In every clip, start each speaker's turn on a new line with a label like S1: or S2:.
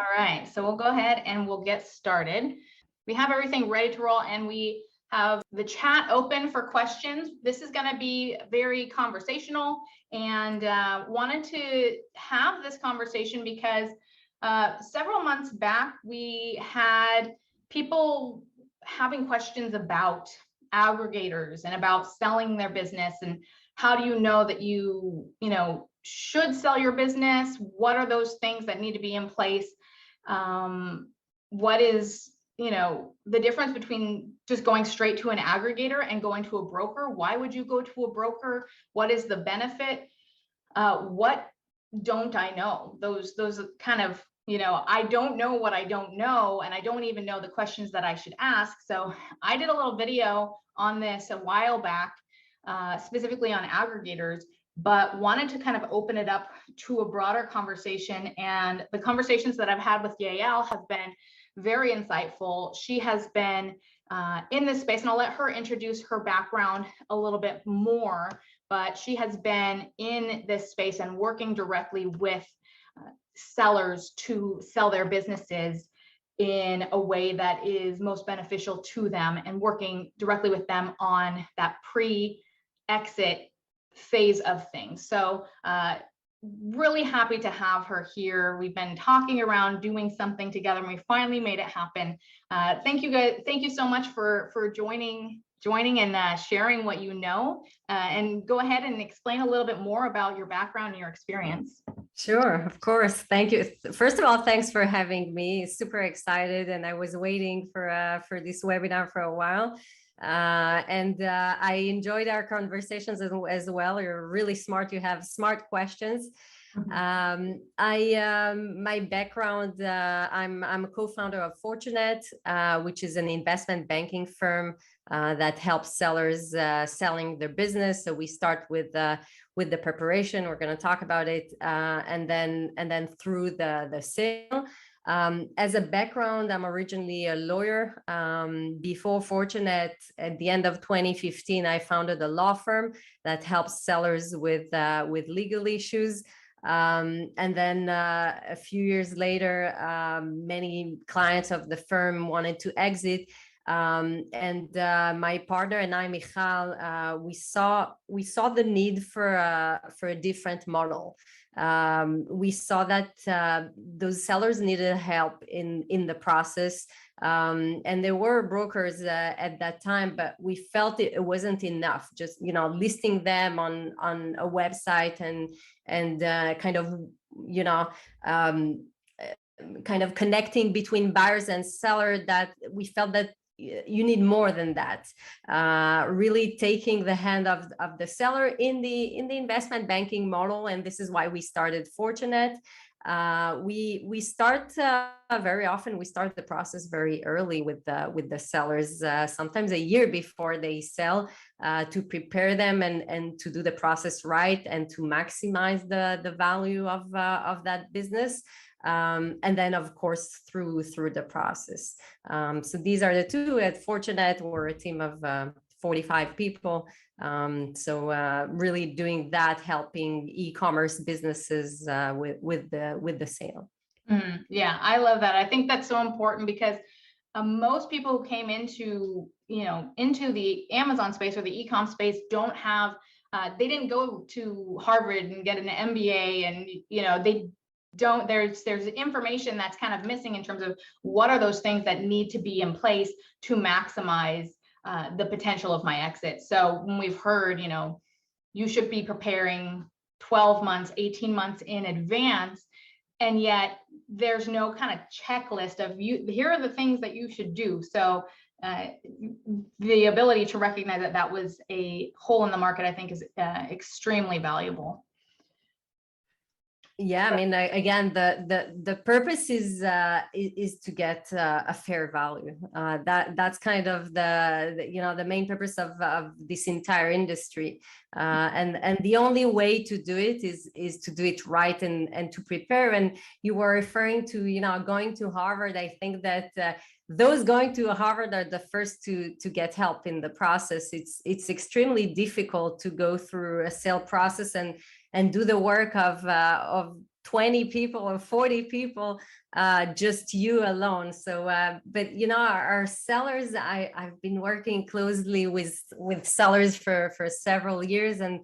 S1: All right, so we'll go ahead and we'll get started. We have everything ready to roll and we have the chat open for questions. This is going to be very conversational, and wanted to have this conversation because several months back we had people having questions about aggregators and about selling their business, and how do you know that you should sell your business? What are those things that need to be in place? What is the difference between just going straight to an aggregator and going to a broker? Why would you go to a broker? What is the benefit? What don't I know? Those kind of, I don't know what I don't know, and I don't even know the questions that I should ask. So I did a little video on this a while back, specifically on aggregators, but wanted to kind of open it up to a broader conversation. And the conversations that I've had with Yael have been very insightful. She has been in this space, and I'll let her introduce her background a little bit more, but she has been in this space and working directly with sellers to sell their businesses in a way that is most beneficial to them, and working directly with them on that pre-exit phase of things. So really happy to have her here. We've been talking around doing something together, and we finally made it happen. Thank you guys. Thank you so much for joining and sharing what you know. And go ahead and explain a little bit more about your background and your experience.
S2: Sure, of course. Thank you. First of all, thanks for having me. Super excited, and I was waiting for this webinar for a while. I enjoyed our conversations as well. You're really smart. You have smart questions. My background, I'm a co-founder of Fortinet, which is an investment banking firm that helps sellers selling their business. So we start with the preparation. We're going to talk about it, and then through the sale. As a background, I'm originally a lawyer. Before Fortinet, at the end of 2015, I founded a law firm that helps sellers with legal issues. And then a few years later, many clients of the firm wanted to exit. And my partner and I, Michal, we saw the need for a different model. We saw that those sellers needed help in the process, and there were brokers at that time, but we felt it wasn't enough. Just listing them on a website and kind of connecting between buyers and sellers. That we felt that you need more than that. Really taking the hand of the seller in the investment banking model, and this is why we started Fortinet. We start very often. We start the process very early with the sellers, sometimes a year before they sell, to prepare them and to do the process right and to maximize the value of that business. And then, of course, through the process. So these are the two. At Fortinet, we're a team of 45 people. So really doing that, helping e-commerce businesses with the sale.
S1: Yeah, I love that. I think that's so important because most people who came into the Amazon space or the e-com space don't have. They didn't go to Harvard and get an MBA, and they don't. There's information that's kind of missing in terms of what are those things that need to be in place to maximize the potential of my exit. So when we've heard, you should be preparing 12 months, 18 months in advance, and yet there's no kind of checklist of here are the things that you should do. So the ability to recognize that was a hole in the market, I think, is extremely valuable.
S2: Yeah, I mean, again, the purpose is to get a fair value. That's kind of the main purpose of this entire industry. And the only way to do it is to do it right and to prepare. And you were referring to going to Harvard. I think that those going to Harvard are the first to get help in the process. It's extremely difficult to go through a sale process and do the work of 20 people or 40 people, just you alone. So, but our sellers, I've been working closely with sellers for several years, and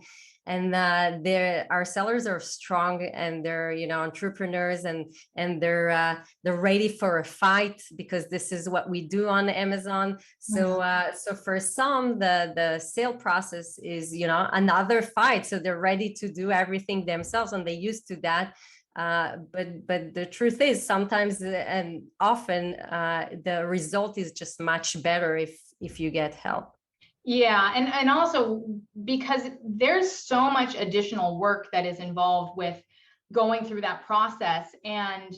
S2: our sellers are strong, and they're entrepreneurs, and they're ready for a fight, because this is what we do on Amazon. So so for some, the sale process is another fight, so they're ready to do everything themselves, and they're used to that. But the truth is, sometimes and often the result is just much better if you get help.
S1: Yeah, and also because there's so much additional work that is involved with going through that process, and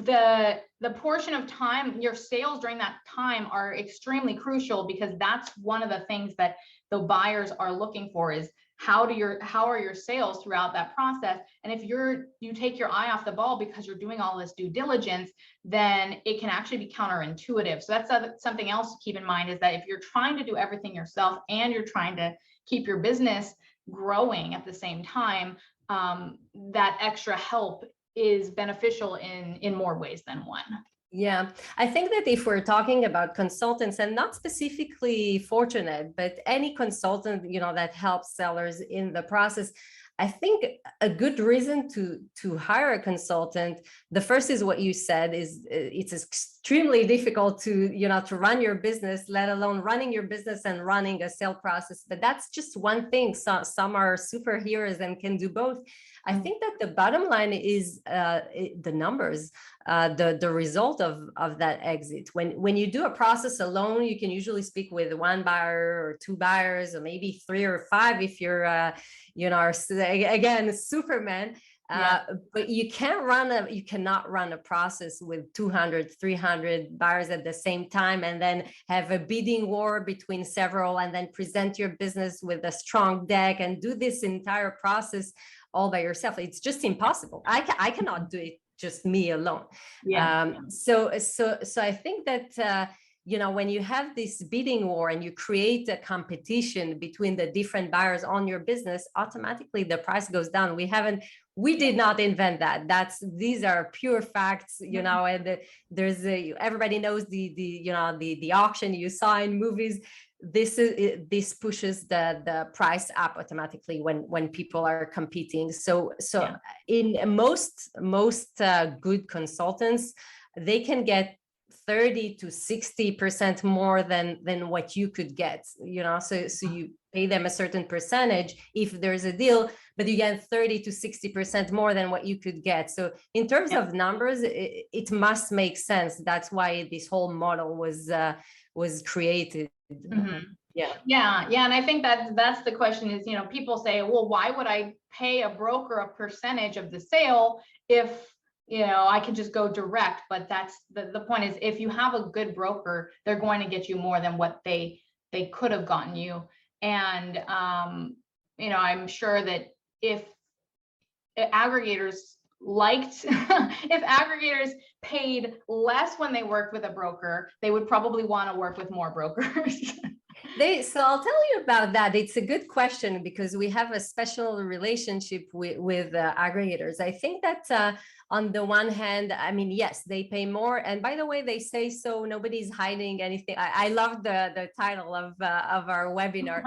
S1: the portion of time, your sales during that time are extremely crucial, because that's one of the things that the buyers are looking for, is how are your sales throughout that process. And if you take your eye off the ball because you're doing all this due diligence, then it can actually be counterintuitive. So that's something else to keep in mind, is that if you're trying to do everything yourself and you're trying to keep your business growing at the same time, that extra help is beneficial in more ways than one.
S2: Yeah, I think that if we're talking about consultants, and not specifically Fortunate, but any consultant, that helps sellers in the process, I think a good reason to hire a consultant, the first is what you said, is it's extremely difficult to to run your business, let alone running your business and running a sale process. But that's just one thing. Some are superheroes and can do both. I think that the bottom line is the numbers, the result of that exit. When you do a process alone, you can usually speak with one buyer or two buyers, or maybe three or five if you're again Superman. But you cannot run a process with 200, 300 buyers at the same time, and then have a bidding war between several, and then present your business with a strong deck and do this entire process all by yourself. It's just impossible. I cannot do it, just me alone. So I think that when you have this bidding war and you create a competition between the different buyers on your business, automatically the price goes down. We did not invent that. These are pure facts, and everybody knows the auction you saw in movies. This pushes the price up automatically when people are competing. So in most good consultants, they can get 30 to 60% more than what you could get, so you pay them a certain percentage if there's a deal, but you get 30 to 60% more than what you could get. So in terms of numbers, it must make sense. That's why this whole model was created.
S1: And I think that's the question is, people say, well, why would I pay a broker a percentage of the sale if I can just go direct? But that's the point, is if you have a good broker, they're going to get you more than what they could have gotten you. And I'm sure that if aggregators if aggregators paid less when they worked with a broker, they would probably want to work with more brokers.
S2: So I'll tell you about that. It's a good question, because we have a special relationship with aggregators. I think that on the one hand, I mean, yes, they pay more. And by the way, they say so. Nobody's hiding anything. I love the title of our webinar.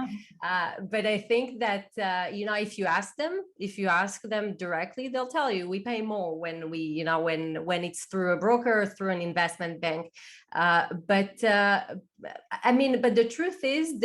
S2: But I think that, if you ask them directly, they'll tell you we pay more when when it's through a broker or through an investment bank. But the truth is,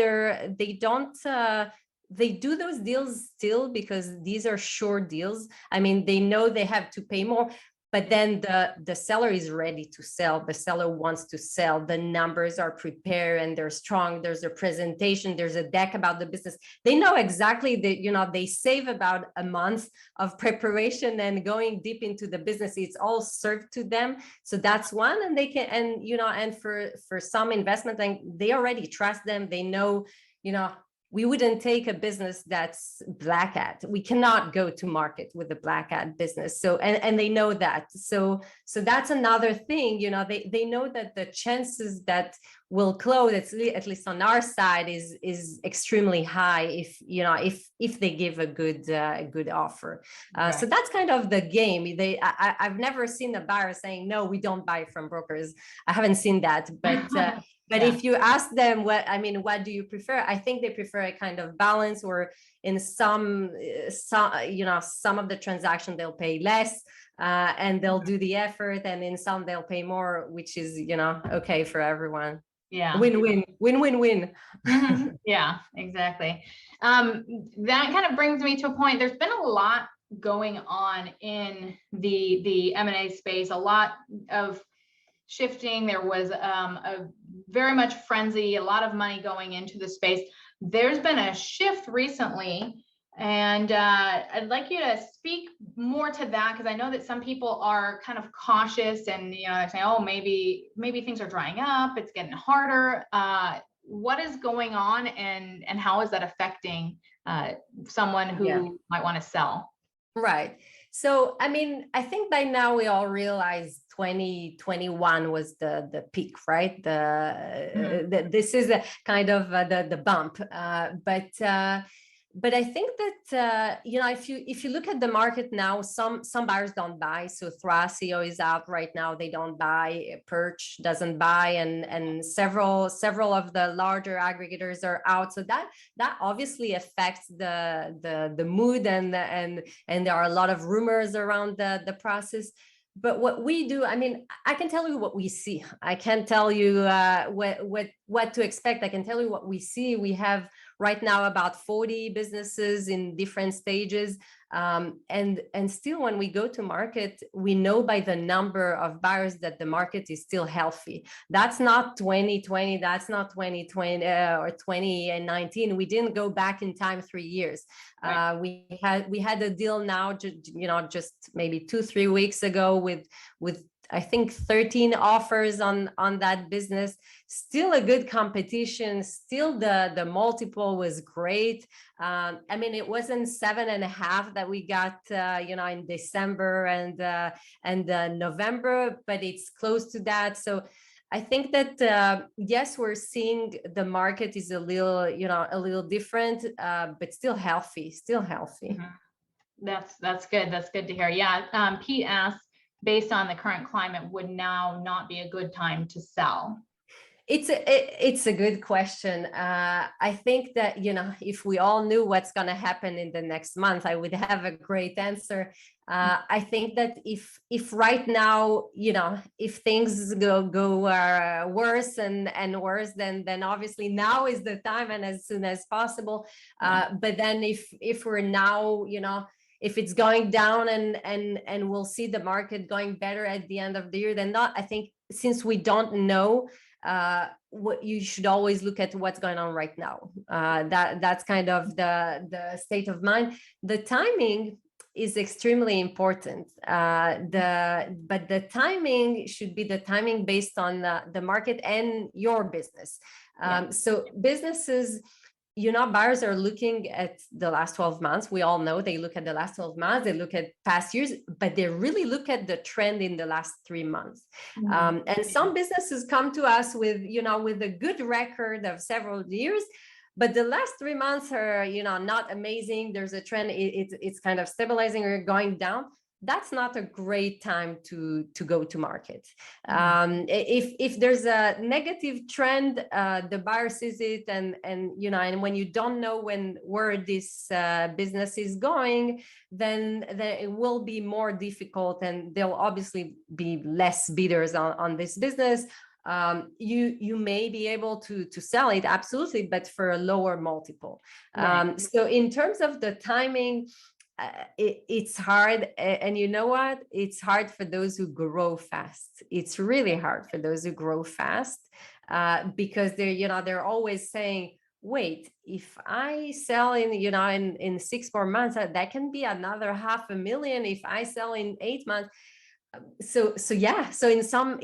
S2: they do those deals still because these are short deals. I mean, they know they have to pay more, but then the seller is ready to sell. The seller wants to sell. The numbers are prepared and they're strong. There's a presentation. There's a deck about the business. They know exactly that, they save about a month of preparation and going deep into the business. It's all served to them. So that's one. And they can, and for some investment, they already trust them. They know, we wouldn't take a business that's black hat. We cannot go to market with a black hat business. So, and they know that. So that's another thing, you know, they know that the chances that will close, at least on our side, is extremely high if, you know, if they give a good offer. So that's kind of the game. I've never seen a buyer saying, no, we don't buy from brokers. I haven't seen that, but if you ask them what do you prefer? I think they prefer a kind of balance, or in some you know, some of the transaction they'll pay less and they'll do the effort, and in some they'll pay more, which is, you know, okay for everyone.
S1: Yeah.
S2: Win-win.
S1: Yeah, exactly. That kind of brings me to a point. There's been a lot going on in the M&A space, a lot of shifting. There was a very much frenzy, a lot of money going into the space. There's been a shift recently, and I'd like you to speak more to that, because I know that some people are kind of cautious, and, you know, they're saying, oh, maybe things are drying up, it's getting harder. What is going on, and how is that affecting someone who might want to sell?
S2: Right. So, I mean, I think by now we all realize 2021 was the peak, right? This is a kind of the bump, but I think that you know, if you look at the market now, some buyers don't buy. So Thrasio is out right now; they don't buy. Perch doesn't buy, and several of the larger aggregators are out. So that obviously affects the mood, and there are a lot of rumors around the process. But what we do, I mean, I can tell you what we see. I can't tell you what to expect. I can tell you what we see. We have right now about 40 businesses in different stages. And still, when we go to market, we know by the number of buyers that the market is still healthy. That's not 2020, that's not 2020 or 2019. We didn't go back in time 3 years. Right. We had a deal now, you know, just maybe 2-3 weeks ago with I think 13 offers on that business. Still a good competition. Still the multiple was great. I mean, it wasn't 7.5 that we got, you know, in December and November, but it's close to that. So I think that yes, we're seeing the market is a little different, but still healthy. Mm-hmm.
S1: That's good. That's good to hear. Yeah. Pete asked, based on the current climate, would now not be a good time to sell?
S2: It's a good question. I think that, you know, if we all knew what's going to happen in the next month, I would have a great answer. I think that if right now, you know, if things go worse and worse, then obviously now is the time, and as soon as possible. But then if we're now, you know, if it's going down and we'll see the market going better at the end of the year, then not. I think since we don't know, what you should always look at what's going on right now. That's kind of the state of mind. The timing is extremely important. But the timing should be the timing based on the market and your business. So businesses, you know, buyers are looking at the last 12 months. We all know they look at the last 12 months, they look at past years, but they really look at the trend in the last 3 months. Mm-hmm. And some businesses come to us with, you know, with a good record of several years, but the last 3 months are, you know, not amazing. There's a trend, it's kind of stabilizing or going down. That's not a great time to go to market. If there's a negative trend, the buyer sees it, and you know, and when you don't know where this business is going, then it will be more difficult, and there'll obviously be less bidders on this business. You may be able to sell it, absolutely, but for a lower multiple. Right. So in terms of the timing, it's hard, and you know what, it's hard for those who grow fast. It's really hard for those who grow fast, because they're always saying, wait, if I sell in 6 more months, that can be another $500,000 if I sell in 8 months. So in some,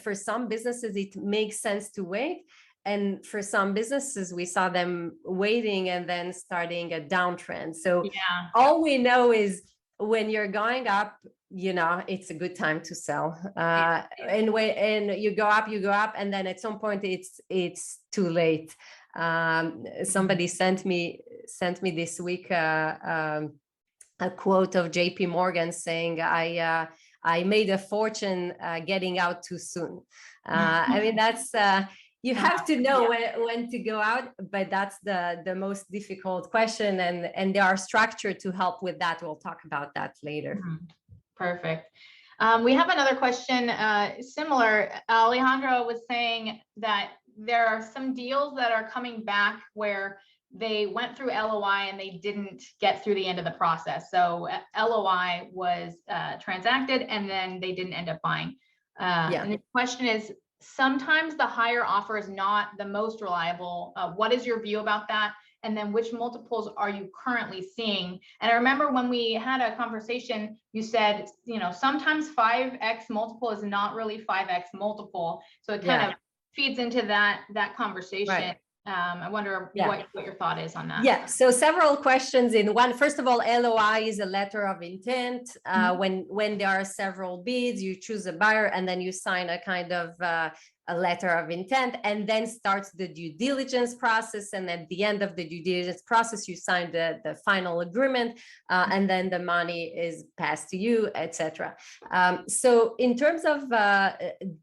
S2: for some businesses it makes sense to wait. and for some businesses, we saw them waiting and then starting a downtrend. So
S1: Yeah.
S2: all we know is when you're going up, it's a good time to sell. And you go up, and then at some point it's too late. Somebody sent me this week a quote of JP Morgan saying, I made a fortune getting out too soon. I mean, that's you have to know when to go out, but that's the most difficult question, and there are structure to help with that. We'll talk about that later.
S1: Perfect. We have another question similar. Alejandro was saying that there are some deals that are coming back where they went through LOI and they didn't get through the end of the process. So LOI was transacted and then they didn't end up buying. And the question is, sometimes the higher offer is not the most reliable. What is your view about that? And then which multiples are you currently seeing? And I remember when we had a conversation, you said, sometimes 5x multiple is not really 5x multiple. So it kind of feeds into that conversation.
S2: Right.
S1: I wonder what your thought is on that.
S2: Yeah, so several questions in one. First of all, LOI is a letter of intent. When there are several bids, you choose a buyer and then you sign a kind of a letter of intent, and then starts the due diligence process. And at the end of the due diligence process, you sign the final agreement, and then the money is passed to you, etc. So in terms of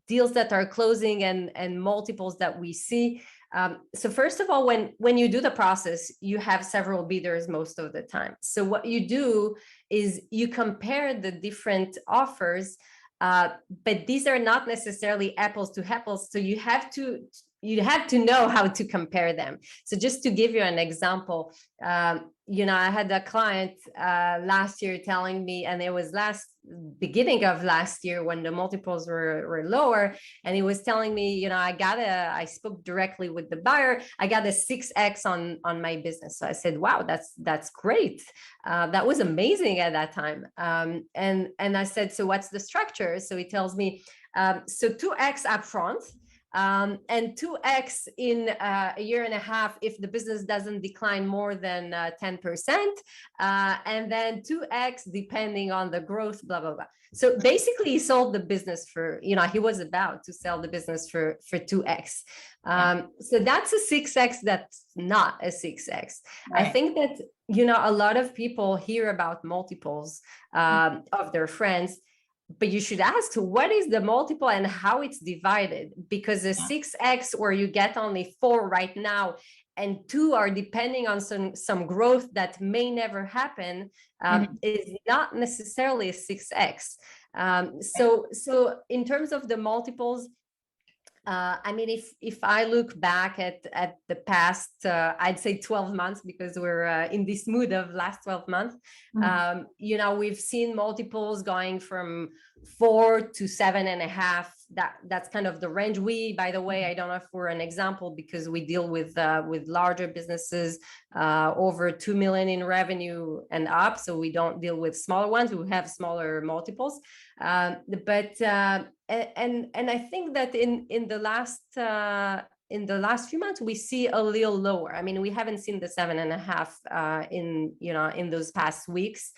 S2: deals that are closing and multiples that we see, so first of all, when you do the process, you have several bidders most of the time. So what you do is you compare the different offers, but these are not necessarily apples to apples. So you have to know how to compare them. So just to give you an example, I had a client last year telling me, and it was beginning of last year when the multiples were lower, and he was telling me, I spoke directly with the buyer, I got a 6x on my business. So I said, wow, that's great. That was amazing at that time. And I said, so what's the structure? So he tells me, so 2x upfront, and 2x in a year and a half if the business doesn't decline more than 10%, and then 2x depending on the growth, blah, blah, blah. So basically he sold the business for, he was about to sell the business for 2x. So that's a 6x, that's not a 6x. Right. I think that, a lot of people hear about multiples of their friends, but you should ask what is the multiple and how it's divided, because a 6x where you get only 4 right now and 2 are depending on some growth that may never happen, is not necessarily a 6x. So in terms of the multiples, I mean, if I look back at the past, I'd say 12 months, because we're in this mood of last 12 months, we've seen multiples going from 4 to 7.5. That's kind of the range. By the way, I don't know if we're an example, because we deal with larger businesses over 2 million in revenue and up. So we don't deal with smaller ones who have smaller multiples. But I think that in the last few months, we see a little lower. I mean, we haven't seen the 7.5 in those past weeks.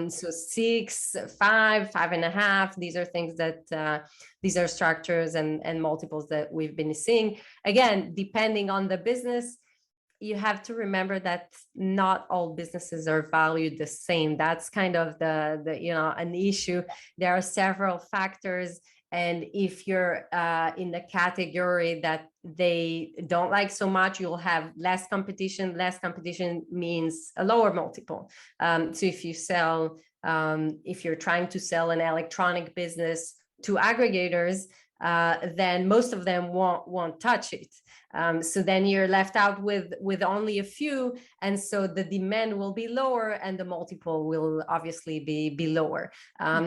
S2: So 6, 5, 5.5. These are things that these are structures and multiples that we've been seeing. Again, depending on the business, you have to remember that not all businesses are valued the same. That's kind of an issue. There are several factors. And if you're in the category that they don't like so much, you'll have less competition. Less competition means a lower multiple. So if you're trying to sell an electronic business to aggregators, then most of them won't touch it. So then you're left out with only a few, and so the demand will be lower and the multiple will obviously be lower.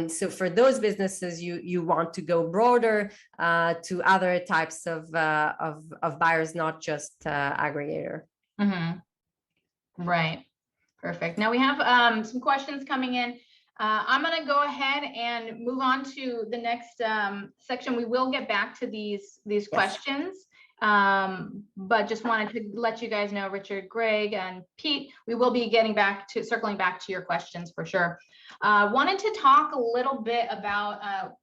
S2: So for those businesses, you want to go broader to other types of buyers, not just aggregator.
S1: Right. Perfect. Now we have some questions coming in. I'm going to go ahead and move on to the next section. We will get back to these questions. But just wanted to let you guys know, Richard, Greg, and Pete, we will be circling back to your questions for sure. Wanted to talk a little bit about,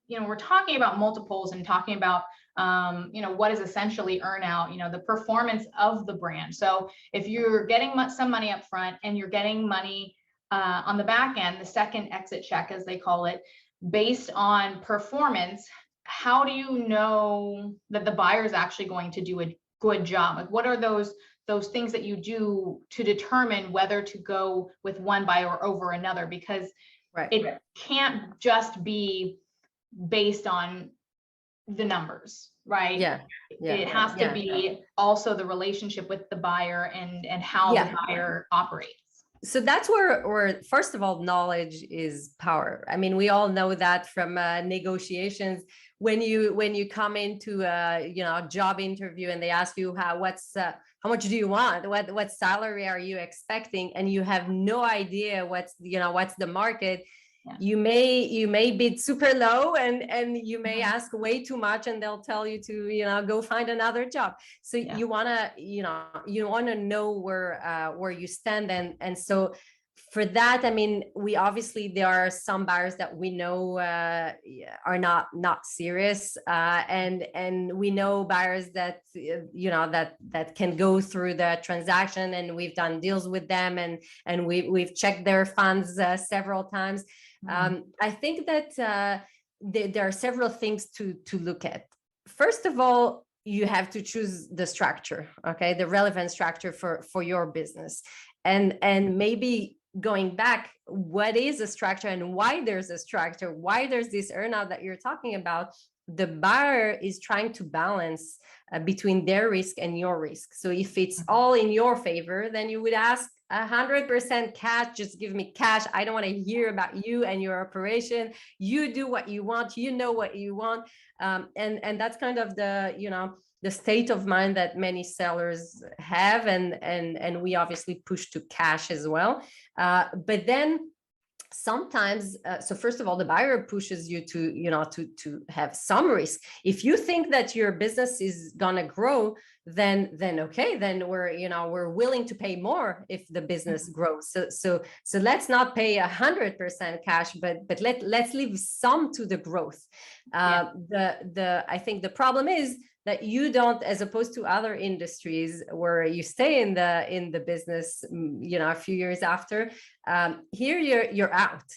S1: we're talking about multiples and talking about, what is essentially earnout, the performance of the brand. So if you're getting some money up front and you're getting money on the back end, the second exit check, as they call it, based on performance, how do you know that the buyer is actually going to do a good job? Like, what are those things that you do to determine whether to go with one buyer over another? Because it can't just be based on the numbers, right?
S2: Yeah.
S1: It has to be also the relationship with the buyer and how the buyer operates.
S2: So that's where, first of all, knowledge is power. I mean, we all know that from negotiations. When you come into a job interview and they ask you how much do you want, what salary are you expecting, and you have no idea what's the market. You may bid super low and you may ask way too much, and they'll tell you to go find another job. So you wanna know where you stand, and so for that, I mean, there are some buyers that we know are not serious, and we know buyers that that can go through the transaction, and we've done deals with them, and we've checked their funds several times. I think that there are several things to look at. First of all, you have to choose the structure, okay, the relevant structure for your business, and maybe going back, what is a structure and why there's a structure, why there's this earnout that you're talking about. The buyer is trying to balance between their risk and your risk. So if it's all in your favor, then you would ask 100% cash. Just give me cash. I don't want to hear about you and your operation. You do what you want. You know what you want. And that's kind of the state of mind that many sellers have, and we obviously push to cash as well. But then sometimes, so first of all, the buyer pushes you to have some risk. If you think that your business is gonna grow, then okay, then we're willing to pay more if the business grows. So let's not pay 100% cash, but let's leave some to the growth. I think the problem is that you don't, as opposed to other industries where you stay in the business, a few years after, here you're out.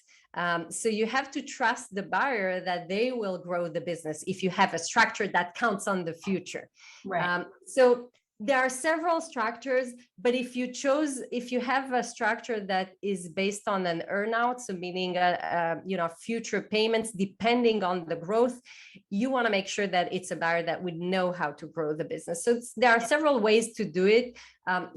S2: So you have to trust the buyer that they will grow the business if you have a structure that counts on the future.
S1: Right.
S2: So there are several structures, but if you have a structure that is based on an earnout, so meaning future payments depending on the growth, you want to make sure that it's a buyer that would know how to grow the business. So there are several ways to do it.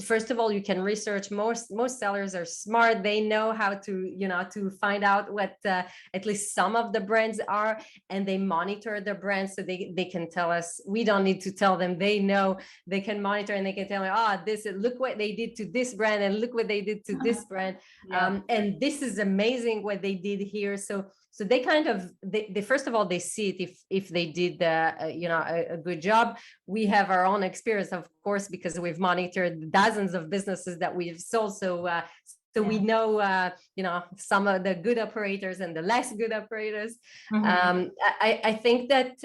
S2: First of all, you can research. Most sellers are smart. They know how to find out what at least some of the brands are, and they monitor the brands, so they can tell us. We don't need to tell them. They know. They can monitor, and they can tell me, look what they did to this brand, and look what they did to this brand. And this is amazing what they did here. So they kind of, they first of all, they see it if they did a good job. We have our own experience, of course, because we've monitored dozens of businesses that we've sold. So we know, some of the good operators and the less good operators. I think that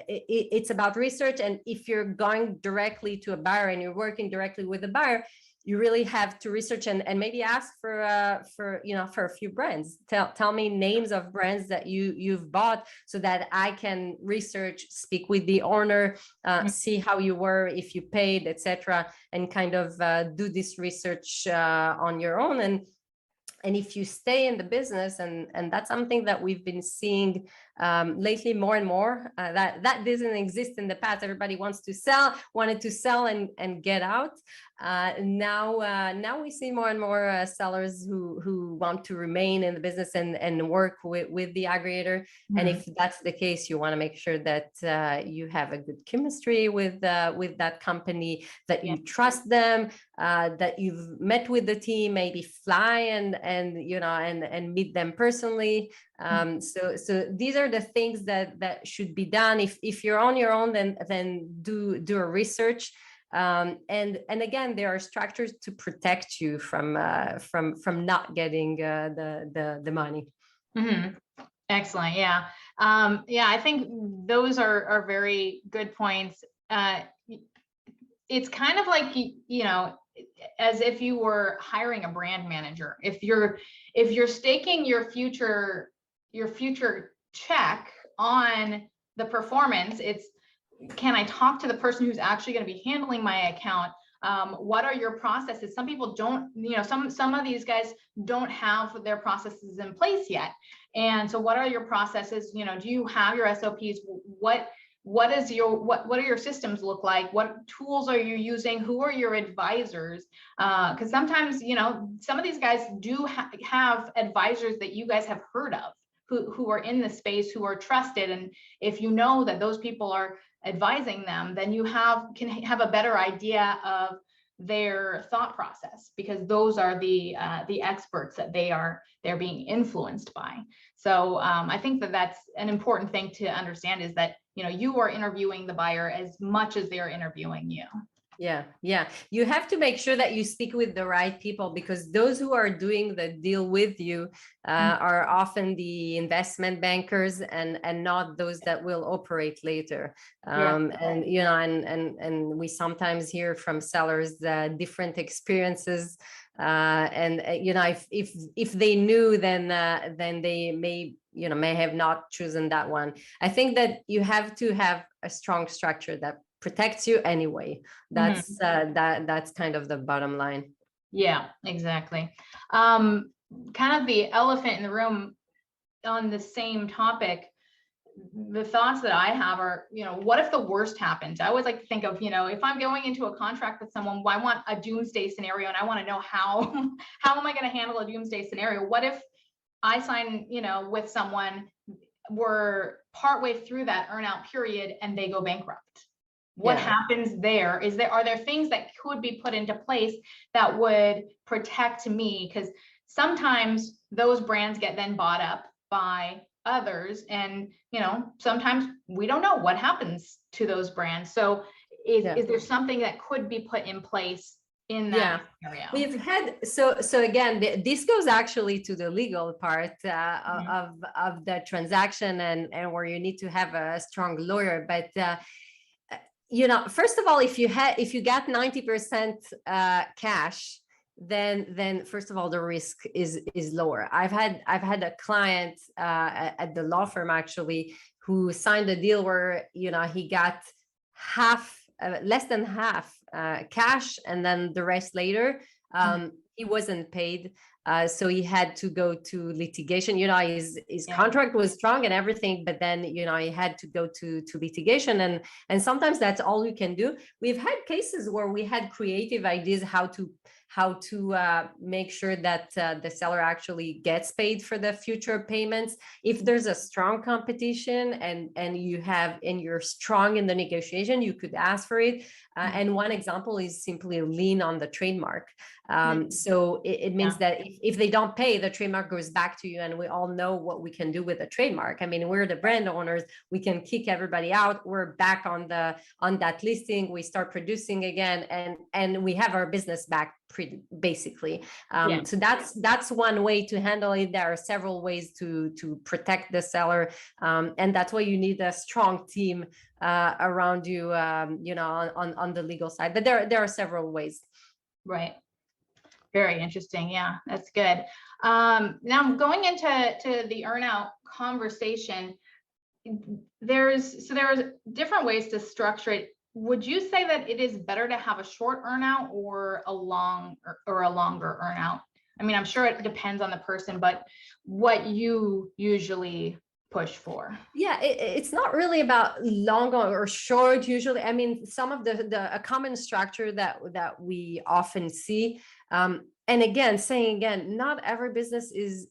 S2: it's about research. And if you're going directly to a buyer and you're working directly with a buyer, you really have to research and maybe ask for a few brands. Tell me names of brands that you've bought, so that I can research, speak with the owner, see how you were, if you paid, etc., and kind of do this research on your own. And if you stay in the business, and that's something that we've been seeing lately more and more, that didn't exist in the past. Everybody wanted to sell and get out. Now we see more and more sellers who want to remain in the business and work with the aggregator. And if that's the case, you want to make sure that you have a good chemistry with that company, that you trust them, that you've met with the team, maybe fly and meet them personally. So these are the things that should be done. If you're on your own, then do a research. And again, there are structures to protect you from not getting the money.
S1: Mhm. Excellent. Yeah. Yeah, I think those are very good points. It's kind of like, you know, as if you were hiring a brand manager. If you're staking your future check on the performance, it's, can I talk to the person who's actually going to be handling my account? What are your processes? Some people don't, you know, some of these guys don't have their processes in place yet. And so what are your processes? You know, do you have your SOPs? What are your systems look like? What tools are you using? Who are your advisors? Because sometimes, you know, some of these guys do have advisors that you guys have heard of, who are in the space, who are trusted. And if you know that those people are advising them, then you can have a better idea of their thought process, because those are the experts that they're being influenced by. So I think that's an important thing to understand, is that, you know, you are interviewing the buyer as much as they're interviewing you.
S2: Yeah. You have to make sure that you speak with the right people, because those who are doing the deal with you are often the investment bankers and not those that will operate later. And you know, and we sometimes hear from sellers different experiences. And you know, if they knew, then they may have not chosen that one. I think that you have to have a strong structure that protects you anyway. That's that's kind of the bottom line.
S1: Yeah, exactly. Kind of the elephant in the room on the same topic, the thoughts that I have are, you know, what if the worst happens? I always like to think of, you know, if I'm going into a contract with someone, I want a doomsday scenario, and I want to know how am I going to handle a doomsday scenario? What if I sign, you know, with someone, we're partway through that earnout period and they go bankrupt? What happens there? Are there things that could be put into place that would protect me? Because sometimes those brands get then bought up by others, and, you know, sometimes we don't know what happens to those brands. So is there something that could be put in place in that scenario?
S2: We've had, so again, this goes actually to the legal part of the transaction, and where you need to have a strong lawyer. But you know, first of all, if you got 90% cash, then first of all, the risk is lower. I've had a client at the law firm, actually, who signed a deal where, you know, he got less than half cash, and then the rest later. He wasn't paid, so he had to go to litigation. You know, his contract was strong and everything, but then, you know, he had to go to litigation, and sometimes that's all you can do. We've had cases where we had creative ideas how to make sure that the seller actually gets paid for the future payments. If there's a strong competition and you're strong in the negotiation, you could ask for it. And one example is simply lien on the trademark. So it means that if they don't pay, the trademark goes back to you, and we all know what we can do with a trademark. I mean, we're the brand owners, we can kick everybody out. We're back on that listing, we start producing again, and we have our business back basically. So that's one way to handle it. There are several ways to protect the seller, and that's why you need a strong team around you, you know, on the legal side. But there are several ways.
S1: Right. Very interesting. Yeah, that's good. Now going into the earnout conversation, there's different ways to structure it. Would you say that it is better to have a short earnout or a longer earnout? I mean, I'm sure it depends on the person, but what you usually push for?
S2: Yeah, it's not really about long or short usually. I mean, some of a common structure that we often see, and again, not every business is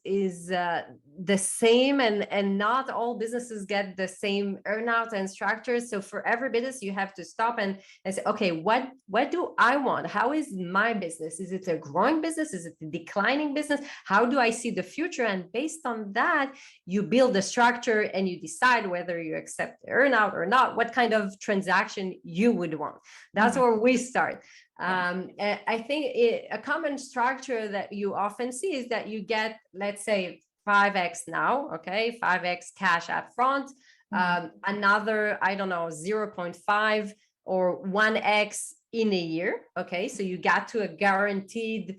S2: the same, and not all businesses get the same earnout and structures. So for every business, you have to stop and say, okay, what do I want? How is my business? Is it a growing business? Is it a declining business? How do I see the future? And based on that, you build a structure and you decide whether you accept the earnout or not, what kind of transaction you would want. That's where we start. I think a common structure that you often see is that you get, let's say, 5x now, okay, 5x cash up front, another, I don't know, 0.5 or 1x in a year, okay, so you got to a guaranteed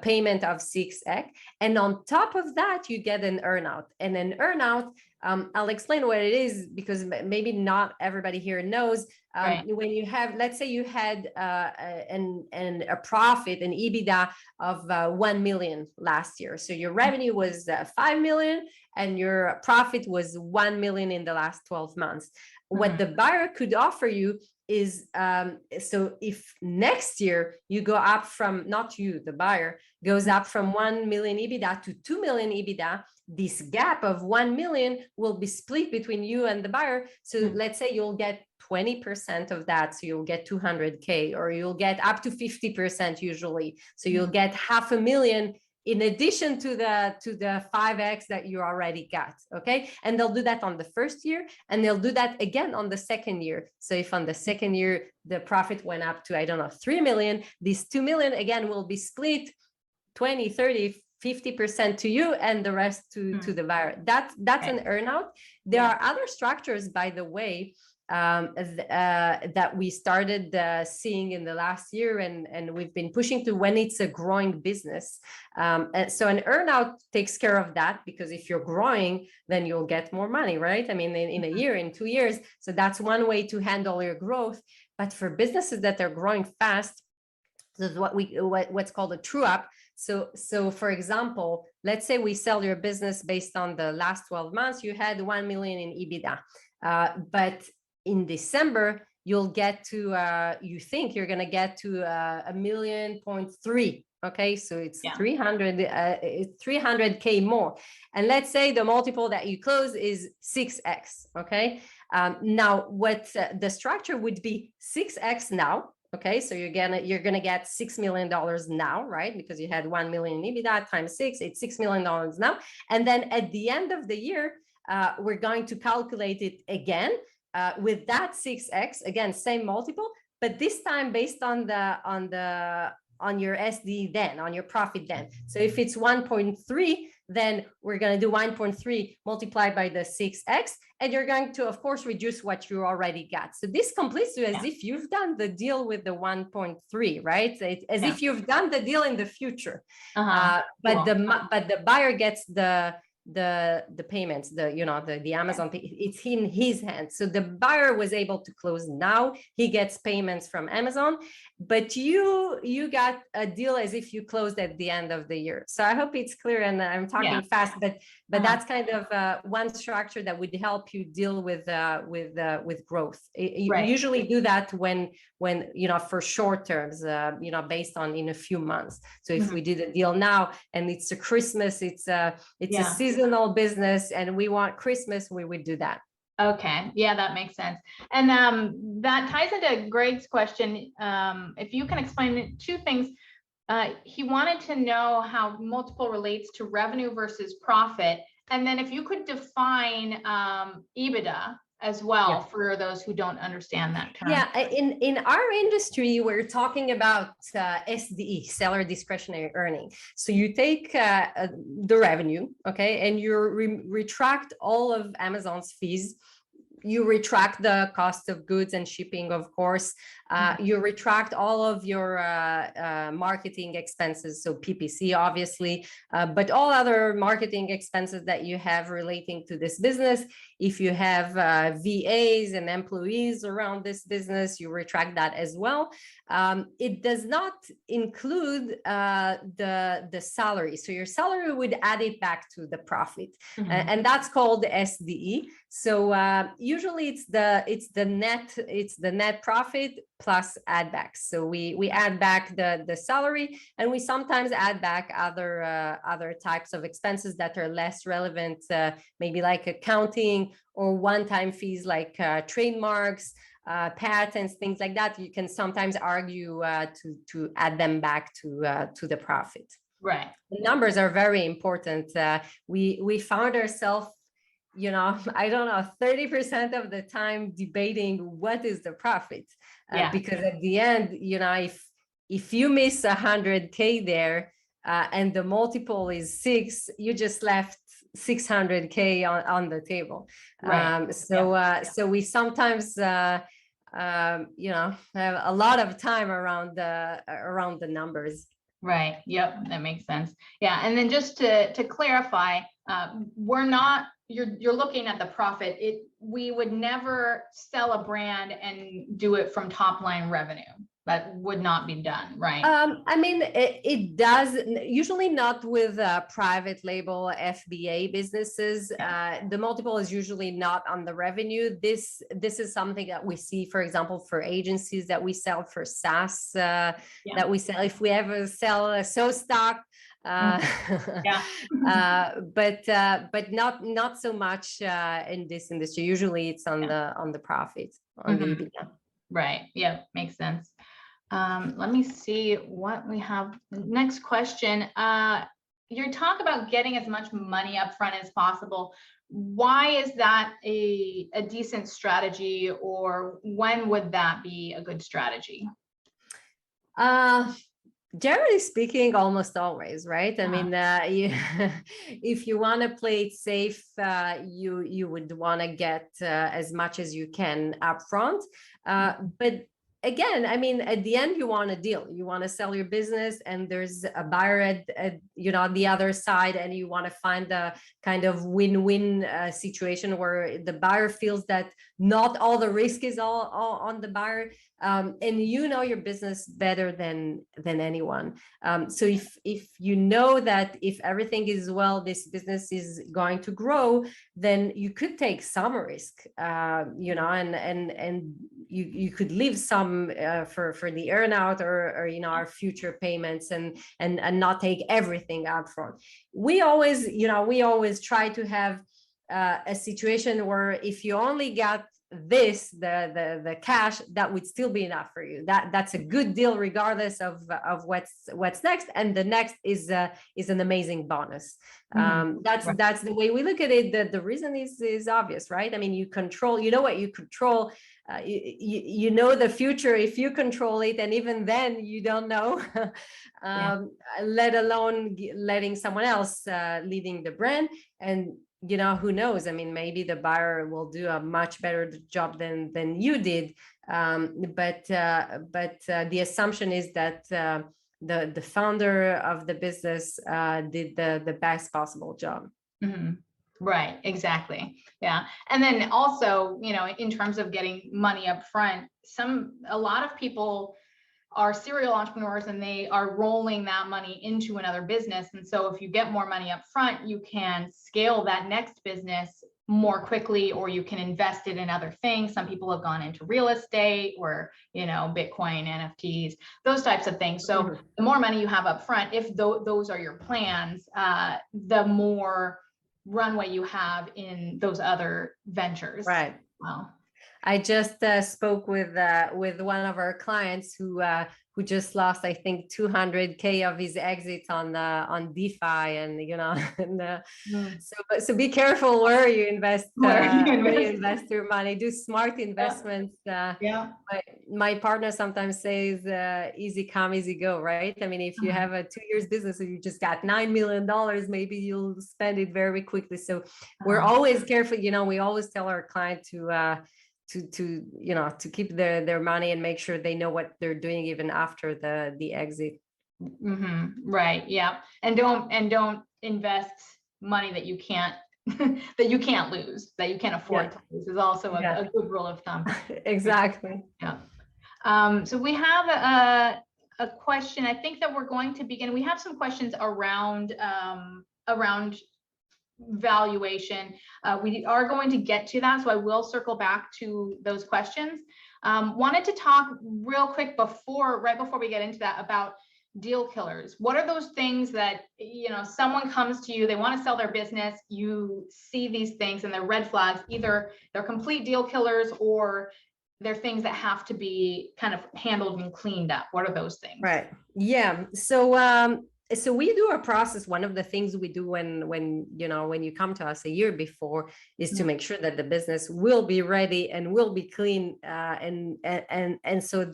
S2: payment of 6x, and on top of that you get an earnout. And an earnout, I'll explain what it is, because maybe not everybody here knows. When you have, let's say you had a profit, an EBITDA of 1 million last year, so your revenue was 5 million and your profit was 1 million in the last 12 months. What the buyer could offer you is, so if next year you go up from, not you, the buyer goes up from 1 million EBITDA to 2 million EBITDA, this gap of 1 million will be split between you and the buyer. So let's say you'll get 20% of that, so you'll get 200K, or you'll get up to 50% usually, so you'll get 500,000 in addition to the 5x that you already got, okay? And they'll do that on the first year, and they'll do that again on the second year. So if on the second year the profit went up to, I don't know, 3 million, these 2 million again will be split 20, 30, 50% to you and the rest to the buyer. That's an earnout. There are other structures, by the way, that we started seeing in the last year, and we've been pushing to when it's a growing business. So an earnout takes care of that, because if you're growing, then you'll get more money, right? I mean, in a year, in 2 years. So that's one way to handle your growth. But for businesses that are growing fast, this is what's called a true up. So for example, let's say we sell your business based on the last 12 months, you had 1 million in EBITDA, but in December, you'll get to, you think you're going to get to 1.3 million. Okay, so it's 300K more. And let's say the multiple that you close is 6x. Okay, now what the structure would be 6x now. Okay, so you're gonna get $6 million now, right? Because you had 1 million EBITDA times 6, it's $6 million now. And then at the end of the year, we're going to calculate it again with that 6x, again, same multiple, but this time based on your SD then, on your profit then. So if it's 1.3, then we're going to do 1.3 multiplied by the 6x, and you're going to, of course, reduce what you already got. So this completes you as if you've done the deal with the 1.3, right? As if you've done the deal in the future. But the buyer gets the payments, the Amazon, it's in his hands. So the buyer was able to close now, he gets payments from Amazon, but you got a deal as if you closed at the end of the year. So I hope it's clear, and I'm talking fast, but that's kind of one structure that would help you deal with growth. You usually do that when for short terms, based on in a few months. So if we do the deal now and it's a Christmas, it's a seasonal business and we want Christmas, we would do that.
S1: Okay, yeah, that makes sense. And that ties into Greg's question. If you can explain 2 things. He wanted to know how multiple relates to revenue versus profit. And then if you could define EBITDA as well for those who don't understand that term.
S2: Yeah, in our industry, we're talking about SDE, seller discretionary earning. So you take the revenue, okay, and you retract all of Amazon's fees. You retract the cost of goods and shipping, of course. You retract all of your marketing expenses, so PPC, obviously, but all other marketing expenses that you have relating to this business. If you have VAs and employees around this business, you retract that as well. It does not include the salary. So your salary would add it back to the profit, and that's called SDE. So usually it's the net profit plus add backs. So we add back the salary, and we sometimes add back other types of expenses that are less relevant, maybe like accounting or one-time fees like trademarks, patents, things like that. You can sometimes argue to add them back to the profit.
S1: Right.
S2: The numbers are very important. We found ourselves, I don't know, 30% of the time debating what is the profit, because at the end, if you miss 100K there and the multiple is 6, you just left 600K on the table.
S1: Right.
S2: So we sometimes have a lot of time around the numbers.
S1: Right. Yep. That makes sense. Yeah. And then just to clarify, you're looking at the profit. We would never sell a brand and do it from top line revenue. That would not be done, right?
S2: I mean, it does, usually not with private label FBA businesses. The multiple is usually not on the revenue. This is something that we see, for example, for agencies that we sell, for SaaS that we sell. If we ever sell a stock, but not so much in this industry. Usually it's on the profit, on the EBITDA.
S1: Right. Yeah, makes sense. Let me see what we have. Next question. You talk about getting as much money up front as possible. Why is that a decent strategy, or when would that be a good strategy?
S2: Generally speaking, almost always, right? I mean, if you want to play it safe, you would want to get as much as you can upfront. But again, I mean, at the end, you want a deal. You want to sell your business, and there's a buyer at the other side, and you want to find a kind of win-win situation where the buyer feels that not all the risk is all on the buyer, and you know your business better than anyone. So if you know that if everything is well, this business is going to grow, then you could take some risk, and you could leave some for the earnout or our future payments, and not take everything up front. We always try to have a situation where if you only got the cash, that would still be enough for you. That's a good deal regardless of what's next, and the next is an amazing bonus. That's the way we look at it. The reason is obvious, right? I mean, you know what you control. You know the future if you control it, and even then you don't know, let alone letting someone else leading the brand. And who knows? I mean, maybe the buyer will do a much better job than you did. But the assumption is that the founder of the business did the best possible job.
S1: Mm-hmm. Right, exactly. Yeah. And then also, in terms of getting money up front, a lot of people are serial entrepreneurs, and they are rolling that money into another business. And so if you get more money up front, you can scale that next business more quickly, or you can invest it in other things. Some people have gone into real estate, or, Bitcoin, NFTs, those types of things. So the more money you have up front, if those are your plans, the more runway you have in those other ventures.
S2: Right.
S1: Wow.
S2: I just spoke with one of our clients who just lost, I think, 200K of his exit on DeFi, and so be careful where you invest. Where you invest your money. Do smart investments. My partner sometimes says, "Easy come, easy go." Right? I mean, if you have a 2 years business and you just got $9 million, maybe you'll spend it very quickly. So we're always careful. We always tell our client to keep their money and make sure they know what they're doing even after the exit.
S1: Mm-hmm. Right. Yeah. And don't invest money that you can't lose, that you can't afford to lose, is also a good rule of thumb.
S2: Exactly.
S1: Yeah. So we have a question. I think that we're going to begin. We have some questions around valuation. We are going to get to that, so I will circle back to those questions. Wanted to talk real quick right before we get into that, about deal killers. What are those things that, someone comes to you, they want to sell their business, you see these things and they're red flags, either they're complete deal killers or they're things that have to be kind of handled and cleaned up? What are those things?
S2: Right. Yeah. So we do a process. One of the things we do when you come to us a year before is to make sure that the business will be ready and will be clean. And so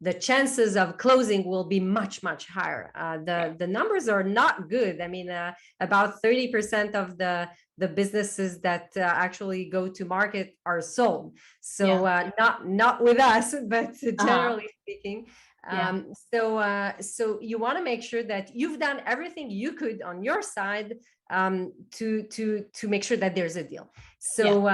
S2: the chances of closing will be much, much higher. The numbers are not good. I mean, about 30% of the businesses that actually go to market are sold. So not with us, but generally speaking. So you want to make sure that you've done everything you could on your side to make sure that there's a deal. So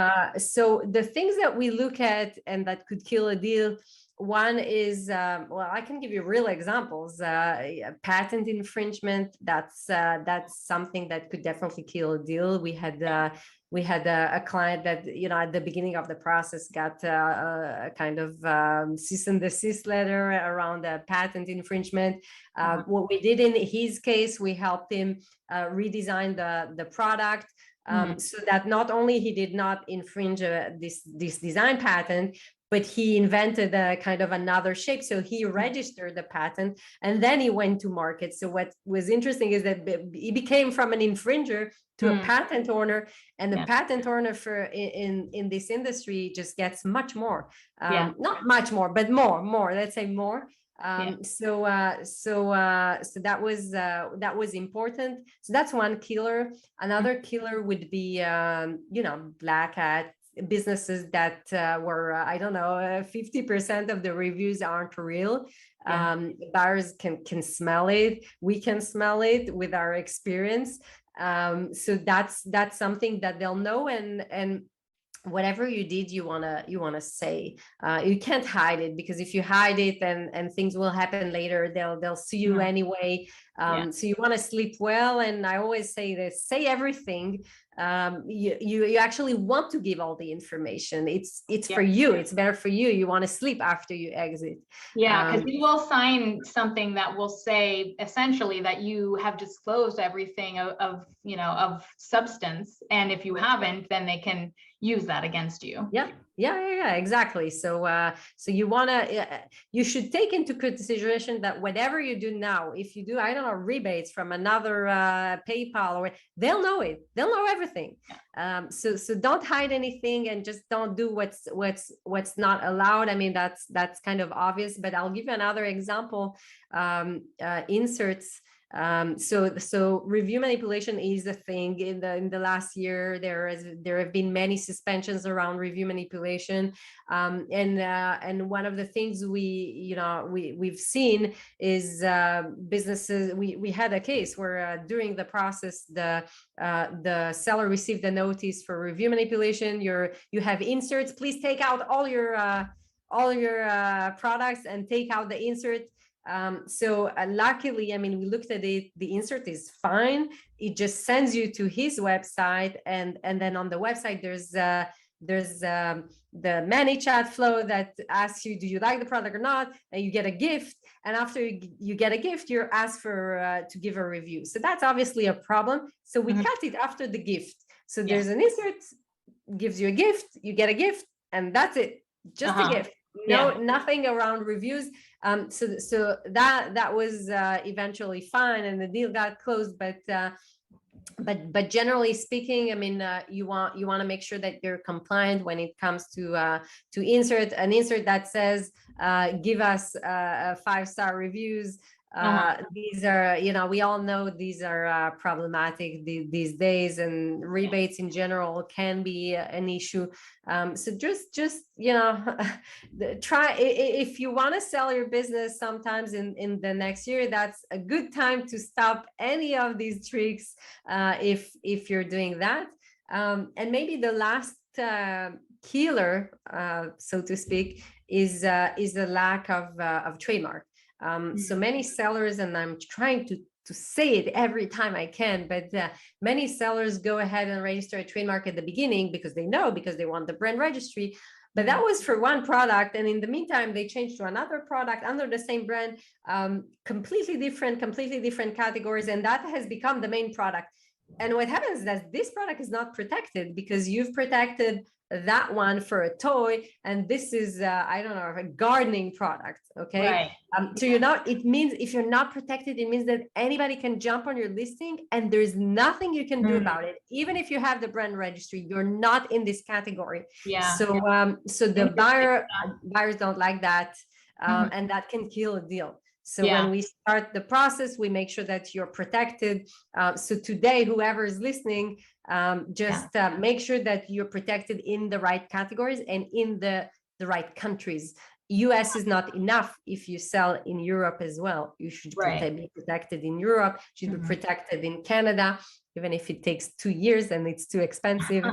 S2: the things that we look at and that could kill a deal, one is, I can give you real examples. Patent infringement, that's something that could definitely kill a deal. We had a client that, at the beginning of the process got a kind of cease and desist letter around the patent infringement. What we did in his case, we helped him redesign the product. So that not only he did not infringe this design patent, but he invented a kind of another shape. So he registered the patent and then he went to market. So what was interesting is that he became from an infringer to a patent owner, and the patent owner in this industry just gets much more, not much more, but more, let's say more. So that was important. So that's one killer. Another killer would be, black hat businesses that were, 50% of the reviews aren't real. Buyers can smell it. We can smell it with our experience. So that's something that they'll know, and whatever you did, you wanna say. You can't hide it, because if you hide it and things will happen later, they'll sue you anyway. So you want to sleep well. And I always say this: say everything. You actually want to give all the information. It's for you. It's better for you. You want to sleep after you exit.
S1: Because you will sign something that will say essentially that you have disclosed everything of substance, and if you haven't, then they can use that against you.
S2: Exactly. So you should take into consideration that whatever you do now, if you do, rebates from another PayPal, or they'll know it. They'll know everything. So don't hide anything, and just don't do what's not allowed. I mean, that's kind of obvious, but I'll give you another example. Inserts. So review manipulation is a thing. In the last year, there have been many suspensions around review manipulation, and one of the things we've seen is businesses. We had a case where during the process, the seller received a notice for review manipulation. You have inserts. Please take out all your products and take out the insert. So luckily, I mean, we looked at it, the insert is fine. It just sends you to his website, and then on the website there's the ManyChat flow that asks you, do you like the product or not? And you get a gift, and after you get a gift, you're asked for to give a review. So that's obviously a problem. So we cut it after the gift. So there's an insert, gives you a gift, you get a gift, and that's it. Just a gift. Nothing around reviews. So that was eventually fine, and the deal got closed. But generally speaking, I mean, you want to make sure that you're compliant when it comes to insert an insert that says give us 5-star reviews. These are, we all know these are problematic these days, and rebates in general can be an issue. So just try, if you want to sell your business sometimes in the next year, that's a good time to stop any of these tricks if you're doing that. And maybe the last killer, so to speak, is the lack of trademark. So many sellers, and I'm trying to say it every time I can, but many sellers go ahead and register a trademark at the beginning because they know, because they want the brand registry. But that was for one product. And in the meantime, they changed to another product under the same brand, completely different categories. And that has become the main product. And what happens is that this product is not protected because you've protected that one for a toy, and this is I don't know, a gardening product. Okay.
S1: Right.
S2: So you're not, it means if you're not protected, it means that anybody can jump on your listing and there's nothing you can do about it. Even if you have the brand registry, you're not in this category.
S1: Yeah.
S2: So the buyers don't like that. And that can kill a deal. So when we start the process, we make sure that you're protected. So today, whoever is listening, just make sure that you're protected in the right categories and in the right countries. US is not enough. If you sell in Europe as well, you should be protected in Europe, should be protected in Canada, even if it takes 2 years and it's too expensive.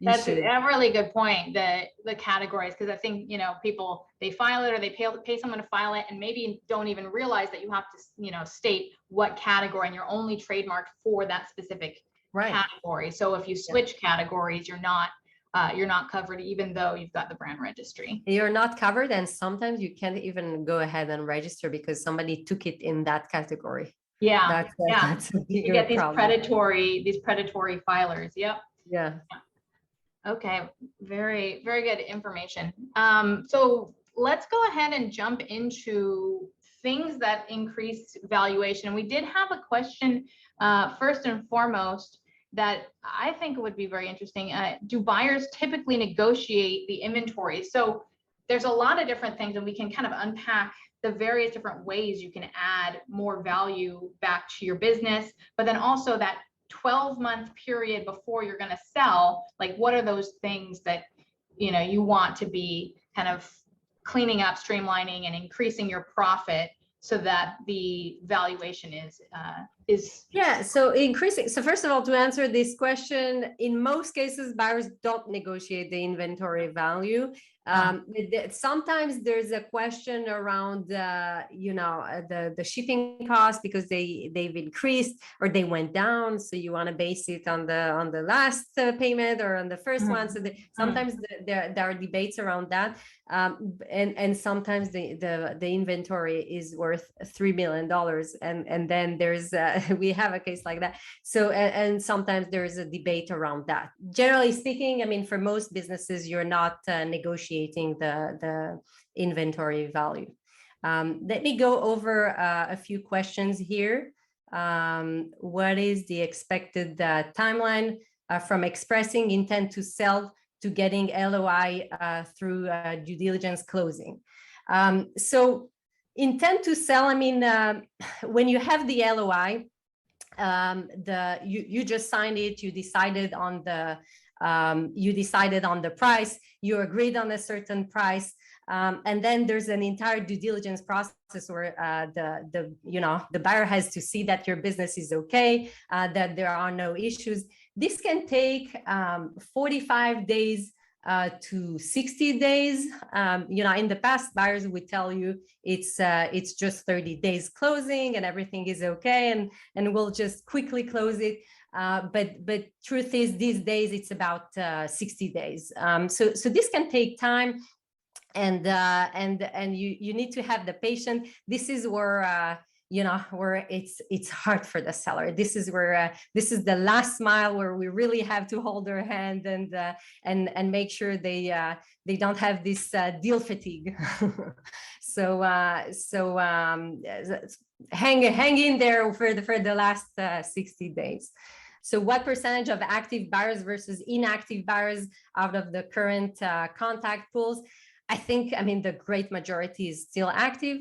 S1: That's a really good point, the categories, because I think, you know, people, they file it or they pay someone to file it and maybe don't even realize that you have to, you know, state what category and you're only trademarked for that specific category. So if you switch categories, you're not covered, even though you've got the brand registry.
S2: You're not covered, and sometimes you can't even go ahead and register because somebody took it in that category.
S1: That's you get these
S2: problem.
S1: predatory filers. Yep.
S2: Yeah.
S1: Okay. Very, very good information. So let's go ahead and jump into things that increase valuation. We did have a question first and foremost that I think would be very interesting. Do buyers typically negotiate the inventory? So there's a lot of different things, and we can kind of unpack the various different ways you can add more value back to your business, but then also that 12-month period before you're going to sell, like what are those things that, you know, you want to be kind of cleaning up, streamlining, and increasing your profit so that the valuation is
S2: so increasing. So first of all, to answer this question, in most cases, buyers don't negotiate the inventory value. Sometimes there's a question around the shipping cost because they've increased or they went down, so you want to base it on the last payment or on the first one. So sometimes there are debates around that, and sometimes the inventory is worth $3 million, and then there's we have a case like that. So and sometimes there is a debate around that. Generally speaking, I mean, for most businesses, you're not negotiating the inventory value. Let me go over a few questions here. What is the expected timeline from expressing intent to sell to getting LOI through due diligence closing? So intent to sell, I mean, when you have the LOI, you just signed it, you decided on the price, you agreed on a certain price, and then there's an entire due diligence process where the buyer has to see that your business is okay, that there are no issues. This can take 45 days to 60 days. In the past, buyers would tell you it's just 30 days closing and everything is okay, and we'll just quickly close it. But truth is, these days it's about 60 days. So this can take time, and you need to have the patience. This is where where it's hard for the seller. This is where this is the last mile where we really have to hold their hand and make sure they don't have this deal fatigue. So hang in there for the last 60 days. So what percentage of active buyers versus inactive buyers out of the current contact pools? I mean, the great majority is still active.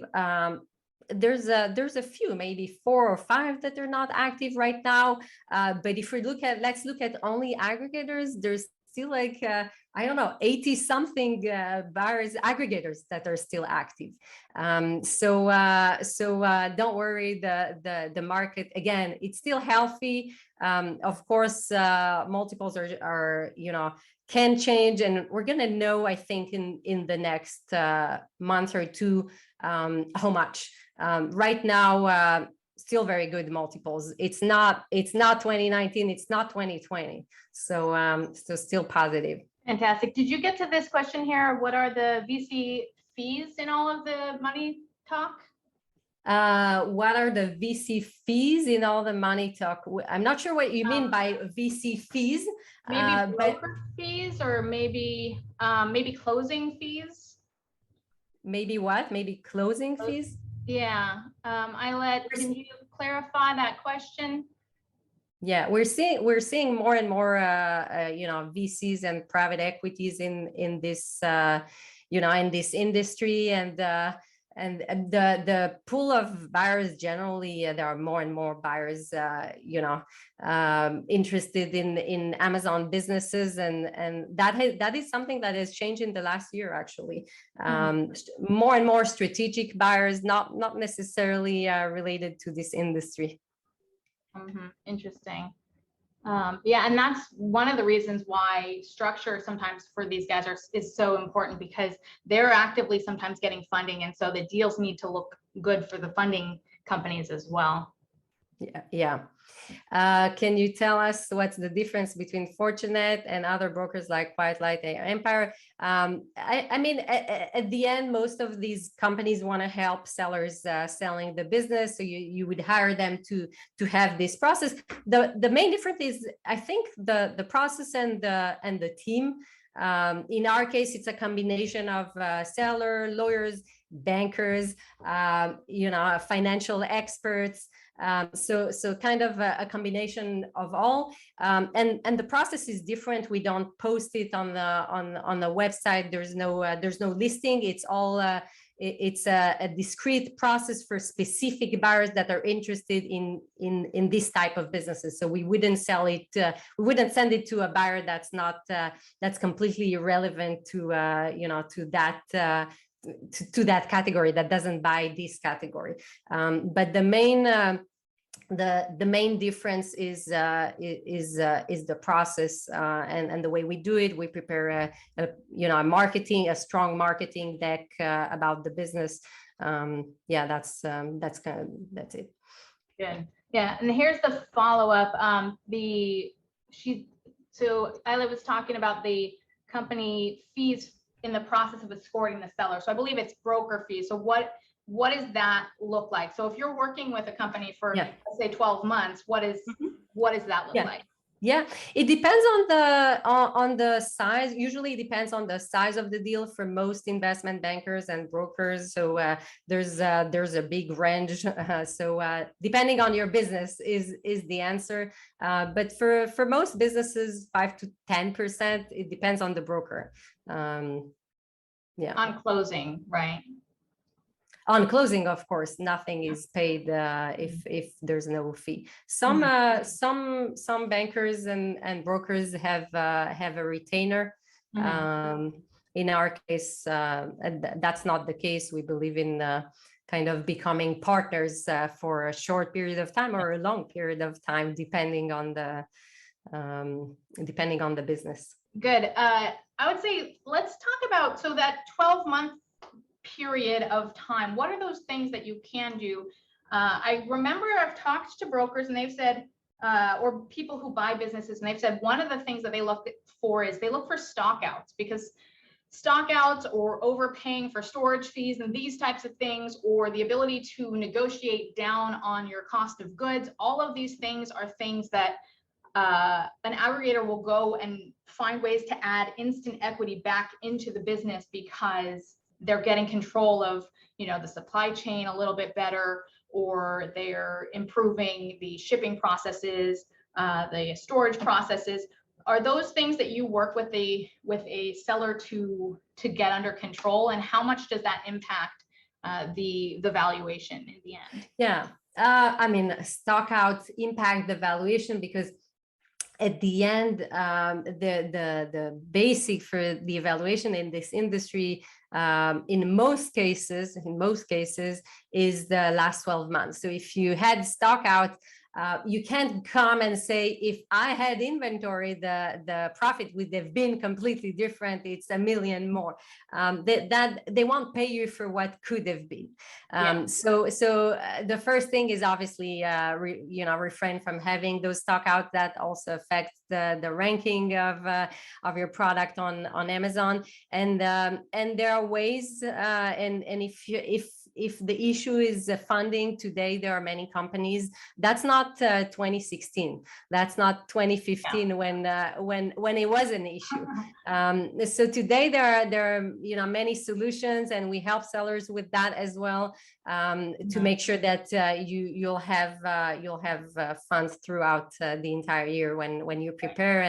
S2: There's a few, maybe 4 or 5 that are not active right now. But if let's look at only aggregators, there's still like, 80 something buyers, aggregators that are still active. So don't worry, the market, again, it's still healthy. Of course, multiples are can change, and we're gonna know, I think, in the next month or two how much. Right now, still very good multiples. It's not 2019, it's not 2020. So still positive.
S1: Fantastic. Did you get to this question here? What are the VC fees in all of the money talk?
S2: What are the VC fees in all the money talk? I'm not sure what you mean by VC fees.
S1: Maybe broker fees, or maybe closing fees.
S2: Maybe what? Maybe closing fees?
S1: Yeah. Can you clarify that question?
S2: Yeah, we're seeing more and more VCs and private equities in this in this industry, and the pool of buyers generally, there are more and more buyers interested in Amazon businesses, and that is something that has changed in the last year, actually. More and more strategic buyers, not necessarily related to this industry.
S1: Interesting. Yeah, and that's one of the reasons why structure sometimes for these guys is so important, because they're actively sometimes getting funding, and so the deals need to look good for the funding companies as well.
S2: Yeah. Can you tell us what's the difference between Fortinet and other brokers like Quiet Light and Empire? I mean, at the end, most of these companies want to help sellers selling the business. So you would hire them to have this process. The main difference is, I think, the process and the team. In our case, it's a combination of seller, lawyers, bankers, financial experts. So kind of a combination of all, and the process is different. We don't post it on the website. There's no listing. It's all it's a discrete process for specific buyers that are interested in this type of businesses. So we wouldn't sell it. We wouldn't send it to a buyer that's not that's completely irrelevant to to that. To that category, that doesn't buy this category, but the main difference is the process and the way we do it. We prepare a strong marketing deck about the business. That's it.
S1: Good. Yeah, and here's the follow-up. So Yael was talking about the company fees in the process of escorting the seller. So I believe it's broker fees. So what does that look like? So if you're working with a company for let's say 12 months, what does that look like?
S2: Yeah, it depends on the size. Usually it depends on the size of the deal for most investment bankers and brokers. So there's a big range. So depending on your business is the answer. But for most businesses, 5 to 10%. It depends on the broker.
S1: On closing, right?
S2: On closing, of course, nothing is paid if there's no fee. Some bankers and brokers have a retainer. In our case, that's not the case. We believe in kind of becoming partners for a short period of time or a long period of time, depending on the business.
S1: Good. I would say let's talk about, so that 12-month period of time, what are those things that you can do? I remember I've talked to brokers and they've said, or people who buy businesses, and they've said one of the things that they look for is they look for stockouts, because stockouts or overpaying for storage fees and these types of things, or the ability to negotiate down on your cost of goods, all of these things are things that an aggregator will go and find ways to add instant equity back into the business, because they're getting control of, the supply chain a little bit better, or they're improving the shipping processes, the storage processes. Are those things that you work with a seller to get under control, and how much does that impact the valuation in the end?
S2: Yeah, I mean, stockouts impact the valuation because at the end, the basic for the evaluation in this industry, in most cases, is the last 12 months. So if you had stock out, You can't come and say, if I had inventory, the profit would have been completely different. It's $1 million more. That they won't pay you for what could have been. So the first thing is obviously, refrain from having those stock out. That also affects the ranking of your product on Amazon. And there are ways, and if the issue is funding, today there are many companies. That's not 2016. That's not 2015 when it was an issue. So today there are many solutions, and we help sellers with that as well, to make sure that you'll have funds throughout the entire year when you prepare.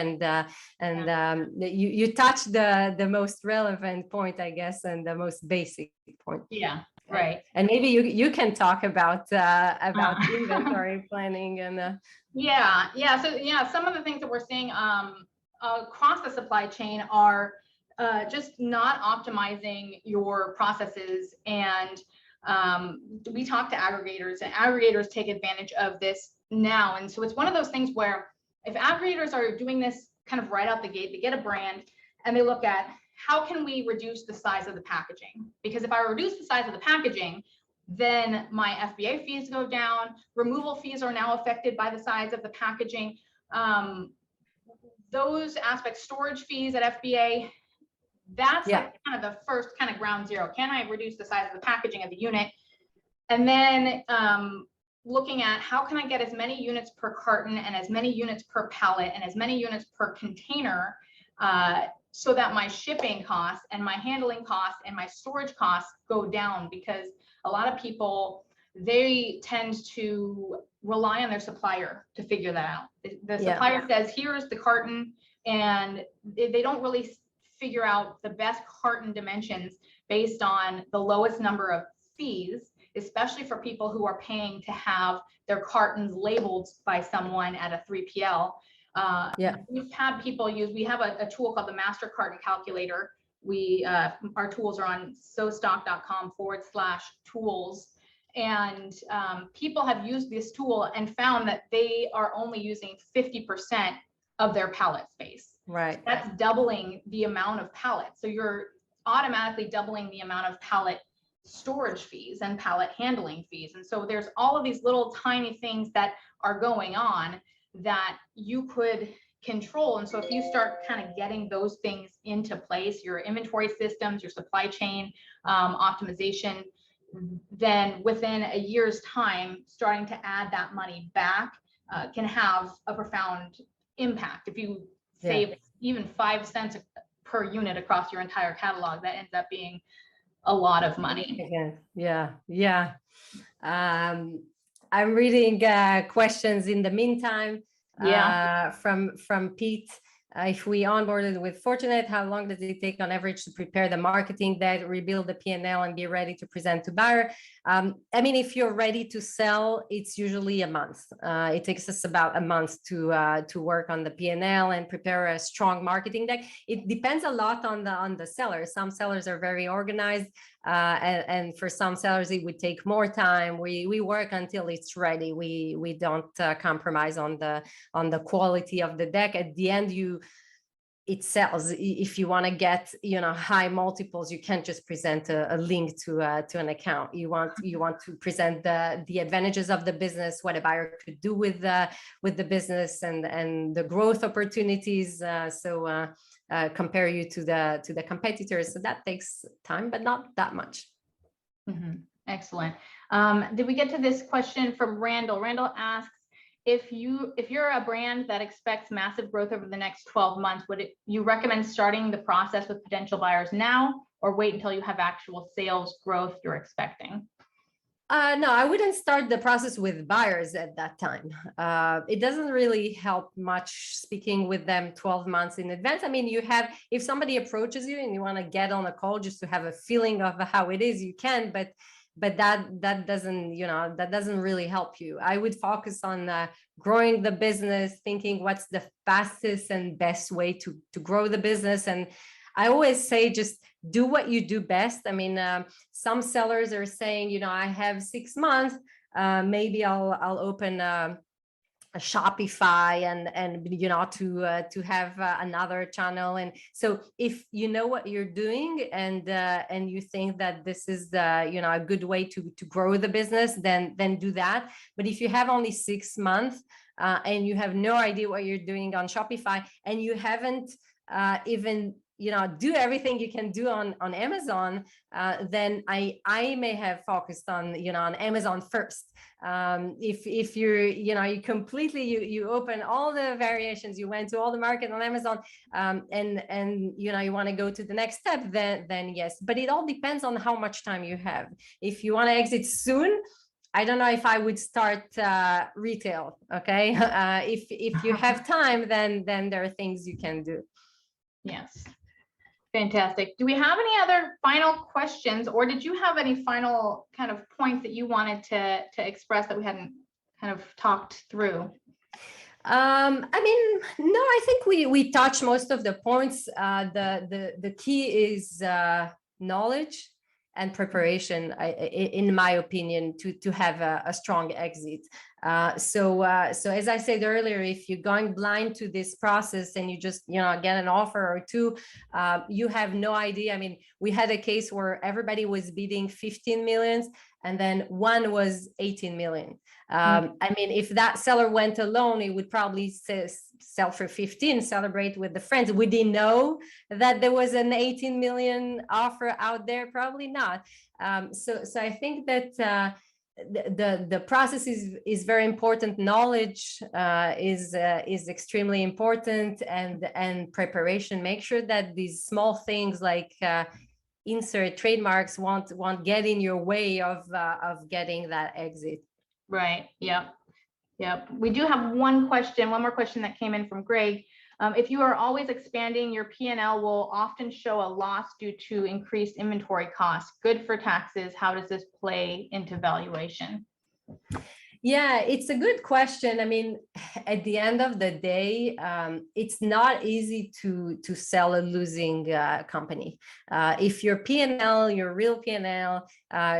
S2: You touch the most relevant point, I guess, and the most basic point.
S1: Yeah. Right.
S2: And maybe you can talk about inventory planning and
S1: So some of the things that we're seeing across the supply chain are just not optimizing your processes. And we talk to aggregators, and aggregators take advantage of this now. And so it's one of those things where if aggregators are doing this kind of right out the gate, they get a brand and they look at, how can we reduce the size of the packaging? Because if I reduce the size of the packaging, then my FBA fees go down. Removal fees are now affected by the size of the packaging. Those aspects, storage fees at FBA, that's like kind of the first kind of ground zero. Can I reduce the size of the packaging of the unit? And then looking at, how can I get as many units per carton and as many units per pallet and as many units per container, so that my shipping costs and my handling costs and my storage costs go down. Because a lot of people, they tend to rely on their supplier to figure that out. The supplier says, here's the carton, and they don't really figure out the best carton dimensions based on the lowest number of fees, especially for people who are paying to have their cartons labeled by someone at a 3PL. We've had people use, we have a tool called the Master Carton Calculator. Our tools are on sostock.com/tools. And people have used this tool and found that they are only using 50% of their pallet space.
S2: Right.
S1: So that's doubling the amount of pallets. So you're automatically doubling the amount of pallet storage fees and pallet handling fees. And so there's all of these little tiny things that are going on that you could control. And so if you start kind of getting those things into place, your inventory systems, your supply chain optimization, then within a year's time, starting to add that money back can have a profound impact. If you save even 5 cents per unit across your entire catalog, that ends up being a lot of money.
S2: I'm reading questions in the meantime from Pete. If we onboarded with Fortinet, how long does it take on average to prepare the marketing deck, rebuild the P&L, and be ready to present to buyer? I mean, if you're ready to sell, it's usually a month. It takes us about a month to work on the P&L and prepare a strong marketing deck. It depends a lot on the seller. Some sellers are very organized, and for some sellers it would take more time. We work until it's ready. We don't compromise on the quality of the deck. At the end, it sells. If you want to get high multiples, you can't just present a link to an account. You want to present the advantages of the business, what a buyer could do with the business, and the growth opportunities. Compare you to the competitors. So that takes time, but not that much.
S1: Mm-hmm. Excellent. Did we get to this question from Randall? Randall asks, if you're a brand that expects massive growth over the next 12 months, would you recommend starting the process with potential buyers now, or wait until you have actual sales growth you're expecting?
S2: No, I wouldn't start the process with buyers at that time. It doesn't really help much speaking with them 12 months in advance. I mean, if somebody approaches you and you want to get on a call just to have a feeling of how it is, you can, but that doesn't really help you. I would focus on growing the business, thinking what's the fastest and best way to grow the business. And I always say, just do what you do best. I mean, some sellers are saying, I have 6 months, maybe I'll open a Shopify and to have another channel. And so if you know what you're doing and you think that this is a good way to grow the business, then do that. But if you have only 6 months and you have no idea what you're doing on Shopify, and you haven't even do everything you can do on Amazon, then I may have focused on on Amazon first. If you're you completely you open all the variations, you went to all the market on Amazon, and you want to go to the next step, then yes. But it all depends on how much time you have. If you want to exit soon, I don't know if I would start retail. Okay, if you have time, then there are things you can do.
S1: Yes. Fantastic. Do we have any other final questions, or did you have any final kind of points that you wanted to express that we hadn't kind of talked through?
S2: I mean, no, I think we touched most of the points. The key is knowledge and preparation, in my opinion, to have a strong exit. So as I said earlier, if you're going blind to this process and you just get an offer or two, you have no idea. I mean, we had a case where everybody was bidding 15 million and then one was 18 million. I mean, if that seller went alone, it would probably sell for 15, celebrate with the friends. Would he know that there was an 18 million offer out there? Probably not. So I think that the process is very important. Knowledge is extremely important, and preparation. Make sure that these small things like insert trademarks won't get in your way of getting that exit.
S1: Right. Yep. Yep. We do have one more question that came in from Greg. If you are always expanding, your P&L will often show a loss due to increased inventory costs. Good for taxes. How does this play into valuation?
S2: Yeah, it's a good question. I mean, at the end of the day, it's not easy to sell a losing company. If your P&L, your real P&L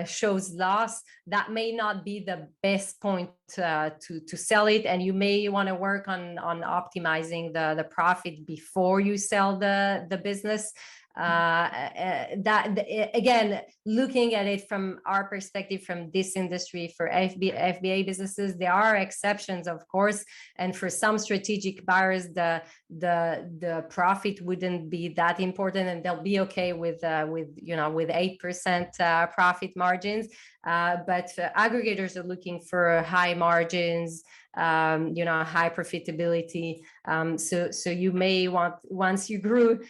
S2: shows loss, that may not be the best point to sell it, and you may want to work on optimizing the profit before you sell the business. Again, looking at it from our perspective, from this industry, for FBA businesses, there are exceptions, of course, and for some strategic buyers, the profit wouldn't be that important, and they'll be okay with 8% profit margins. But aggregators are looking for high margins, high profitability. So you may want, once you grew,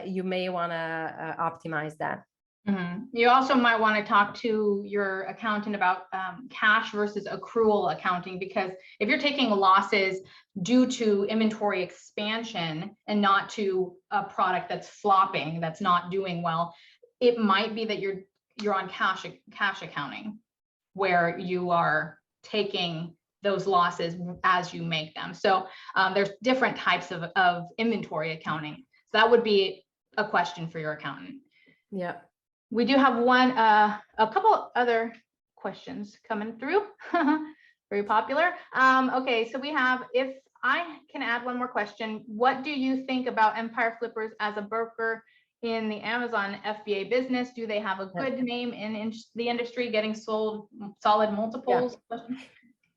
S2: you may want to optimize that.
S1: Mm-hmm. You also might want to talk to your accountant about cash versus accrual accounting, because if you're taking losses due to inventory expansion and not to a product that's flopping, that's not doing well, it might be that you're on cash accounting, where you are taking those losses as you make them. So there's different types of inventory accounting. So that would be a question for your accountant.
S2: Yeah.
S1: We do have a couple other questions coming through. Very popular. Okay, so we have, if I can add one more question, what do you think about Empire Flippers as a broker in the Amazon FBA business? Do they have a good name in the industry, getting sold solid multiples?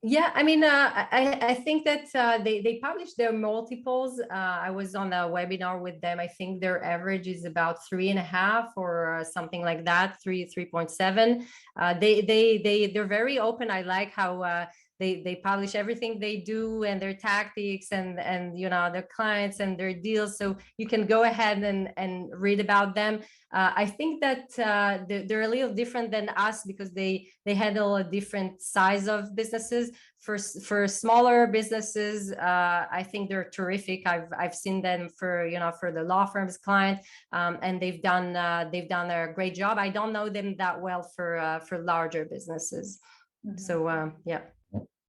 S2: Yeah, I mean, I think that they publish their multiples. I was on a webinar with them. I think their average is about 3.5 or something like that, 3.7. They're very open. I like how they publish everything they do and their tactics and their clients and their deals, so you can go ahead and read about them. I think that they're a little different than us because they handle a different size of businesses. For smaller businesses, I think they're terrific. I've seen them for the law firm's client, and they've done a great job. I don't know them that well for larger businesses. So yeah.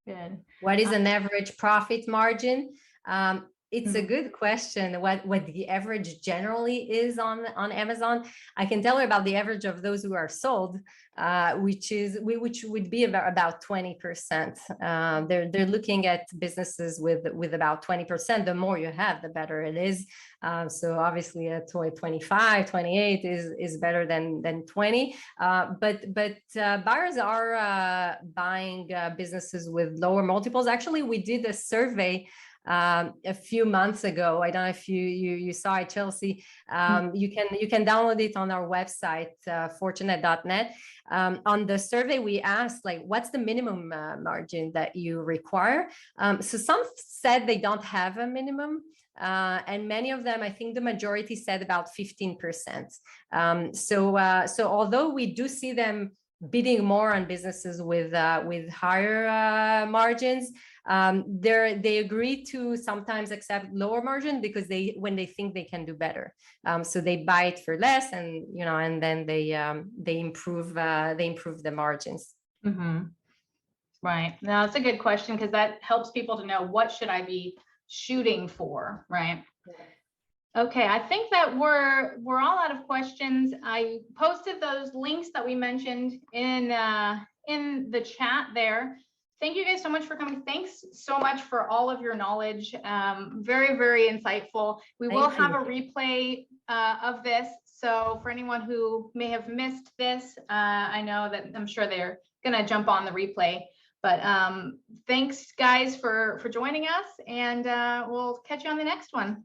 S1: Good.
S2: What is an average profit margin? It's a good question. What the average generally is on Amazon. I can tell you about the average of those who are sold, which would be about 20%. They're looking at businesses with about 20%. The more you have, the better it is. So obviously, 25, 28 is better than 20. But buyers are buying businesses with lower multiples. Actually, we did a survey a few months ago. I don't know if you saw it, Chelsea. You can download it on our website, fortinet.net. On the survey, we asked, like, what's the minimum margin that you require? So some said they don't have a minimum. And many of them, I think the majority said about 15%. So although we do see them bidding more on businesses with higher margins, they agree to sometimes accept lower margin because when they think they can do better. So they buy it for less, and and then they improve the margins.
S1: Mm-hmm. Right. Now, it's a good question because that helps people to know what should I be shooting for, right? Okay, I think that we're all out of questions. I posted those links that we mentioned in the chat there. Thank you guys so much for coming. Thanks so much for all of your knowledge. Very, very insightful. We will have a replay of this. So for anyone who may have missed this, I know that I'm sure they're gonna jump on the replay. But thanks guys for joining us, and we'll catch you on the next one.